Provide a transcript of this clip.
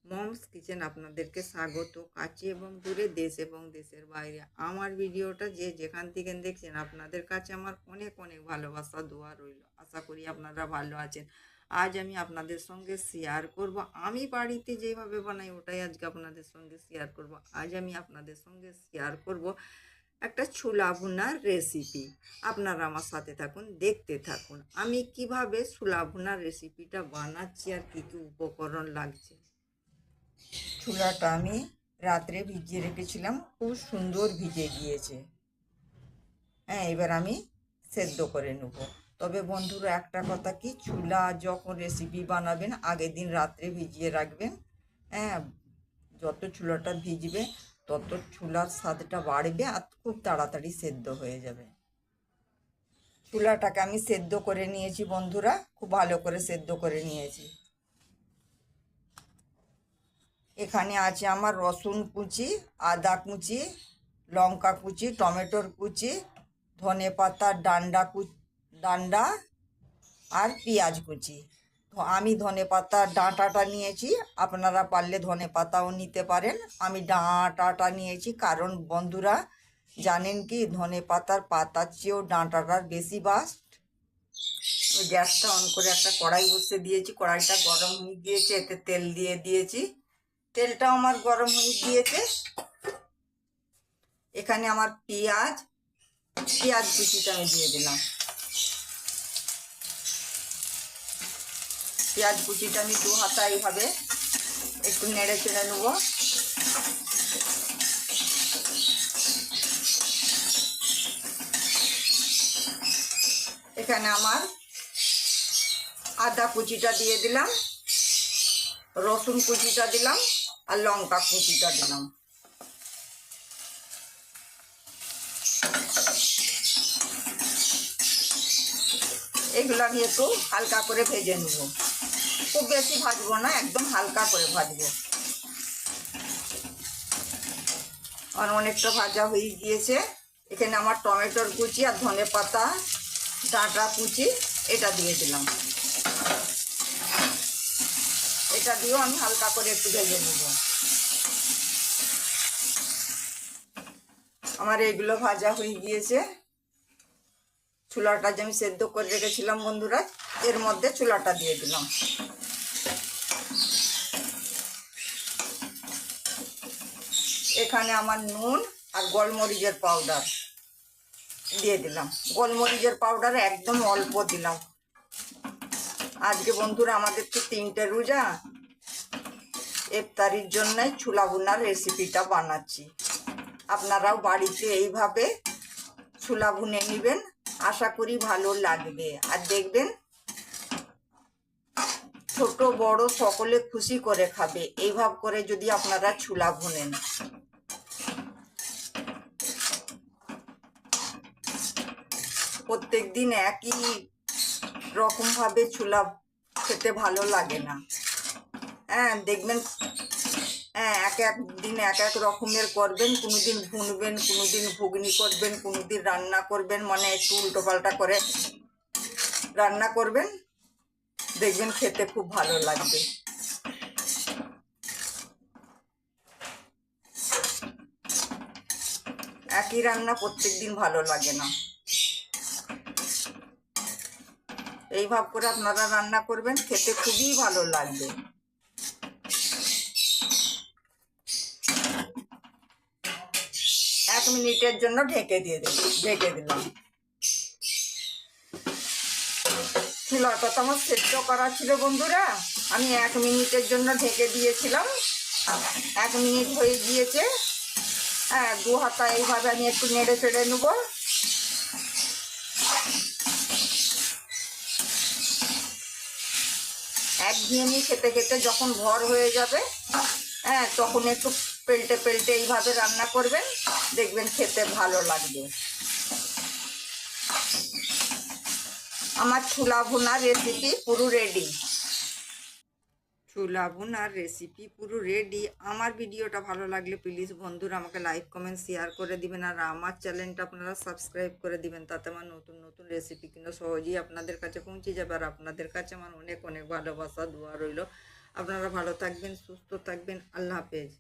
Moms kitchen আপনাদেরকে স্বাগত। কাছে এবং দূরে, দেশ এবং দেশের বাইরে আমার ভিডিওটা যে যেখান থেকে দেখছেন, আপনাদের কাছে আমার অনেক অনেক ভালোবাসা দোয়া রইল। আশা করি আপনারা ভালো আছেন। আজ আমি আপনাদের সঙ্গে শেয়ার করব, আমি বাড়িতে যেভাবে বানাই ওটাই আজকে আপনাদের সঙ্গে শেয়ার করব। আজ আমি আপনাদের সঙ্গে শেয়ার করব একটা ছোলা ভুনার রেসিপি। আপনারা আমার সাথে থাকুন, দেখতে থাকুন আমি কিভাবে ছোলা ভুনার রেসিপিটা বানাচ্ছি আর কী কী উপকরণ লাগছে। ছোলাটা আমি রাত্রে ভিজিয়ে রেখেছিলাম, খুব সুন্দর ভিজে গিয়েছে। হ্যাঁ, এবার আমি সেদ্ধ করে নেব। তবে বন্ধুরা একটা কথা, কি ছোলা যখন রেসিপি বানাবেন আগের দিন রাত্রে ভিজিয়ে রাখবেন। হ্যাঁ, যত ছোলাটা ভিজবে তত ছোলার স্বাদটা বাড়বে আর খুব তাড়াতাড়ি সেদ্ধ হয়ে যাবে। ছোলাটাকে আমি সেদ্ধ করে নিয়েছি বন্ধুরা, খুব ভালো করে সেদ্ধ করে নিয়েছি। এখানে আছে আমার রসুন কুচি, আদা কুচি, লঙ্কা কুচি, টমেটোর কুচি, ধনে পাতার ডান্ডা আর পেঁয়াজ কুচি। তো আমি ধনে পাতার ডাঁটাটা নিয়েছি, আপনারা পারলে ধনে পাতাও নিতে পারেন। আমি ডাঁটাটা নিয়েছি কারণ বন্ধুরা জানেন কি, ধনে পাতার চেয়েও ডাঁটাটার বেশি বাস্ট। গ্যাসটা অন করে একটা কড়াই বসিয়ে দিয়েছি, কড়াইটা গরম হয়ে গিয়েছে, এতে তেল দিয়ে দিয়েছি। তেলটা আমার গরম হয়ে গিয়েছে। এখানে আমার পেঁয়াজ কুচিটা আমি দিয়ে দিলাম। পেঁয়াজ কুচিটা আমি দু হাতা এইভাবে একটু নেড়ে চেড়ে নেব। এখানে আমার আদা কুচিটা দিয়ে দিলাম, রসুন কুচিটা দিলাম আর লঙ্কা কুচিটা দিলাম। এগুলো আমি একটু হালকা করে ভেজে নেব, খুব বেশি ভাজবো না, একদম হালকা করে ভাজবো। আর অনেকটা ভাজা হয়ে গিয়েছে। এখানে আমার টমেটোর কুচি আর ধনে পাতা ডাঁটা কুচি এটা দিয়ে দিলাম। এটা দিয়েও আমি হালকা করে একটু ভেজে নেব। আমার এগুলো ভাজা হয়ে গিয়েছে। ছোলাটা যে আমি সেদ্ধ করে রেখেছিলাম বন্ধুরা, এর মধ্যে ছোলাটা দিয়ে দিলাম। এখানে আমার নুন আর গোলমরিচের পাউডার দিয়ে দিলাম। গোলমরিচের পাউডার একদম অল্প দিলাম। আজকে বন্ধুরা আমাদের তো 3টে রোজা, ইফতারির জন্যই ছোলা ভুনার রেসিপিটা বানাচ্ছি। আপনারাও বাড়িতে এইভাবে ছোলা ভুনে নেবেন, আশা করি ভালো লাগবে। আর দেখবেন ছোট বড় সকলে খুশি করে খাবে এইভাবে করে যদি আপনারা ছোলা ভুনেন। প্রত্যেক দিন একই রকম ভাবে ছোলা খেতে ভালো লাগে না। হ্যাঁ, দেখবেন হ্যাঁ, এক এক দিন এক এক রকমের করবেন, কোনোদিন ভুনবেন, কোনোদিন ঘুগনি করবেন, কোনোদিন রান্না করবেন, মানে একটু উল্টো পাল্টা করে রান্না করবেন, দেখবেন খেতে খুব ভালো লাগবে। একই রান্না প্রত্যেক দিন ভালো লাগে না। এইভাবে করে আপনারা রান্না করবেন, খেতে খুবই ভালো লাগবে। 1 মিনিটের জন্য ঢেকে দিলাম। ছোলাটা তো আমার সেদ্ধ করা ছিল বন্ধুরা, আমি 1 মিনিটের জন্য ঢেকে দিয়েছিলাম। 1 মিনিট হয়ে গিয়েছে। হ্যাঁ, দু হাতা এইভাবে আমি একটু নেড়ে চেড়ে নেব। একঘেয়েমি খেতে খেতে যখন ভর হয়ে যাবে, হ্যাঁ, তখন একটু পেল্টে পেল্টে এইভাবে রান্না করবেন, দেখবেন খেতে ভালো লাগবে। আমার ছোলা ভুনা রেসিপি পুরো রেডি। ছোলা ভুনার রেসিপি পুরো রেডি। আমার ভিডিওটা ভালো লাগলে প্লিজ বন্ধুরা আমাকে লাইক কমেন্ট শেয়ার করে দিবেন, আর আমার চ্যানেলটা আপনারা সাবস্ক্রাইব করে দিবেন। তাতে আমার নতুন নতুন রেসিপি কিন্তু সহজেই আপনাদের কাছে পৌঁছে যাবে। আর আপনাদের কাছে আমার অনেক অনেক ভালোবাসা দোয়া রইল। আপনারা ভালো থাকবেন, সুস্থ থাকবেন। আল্লাহ হাফেজ।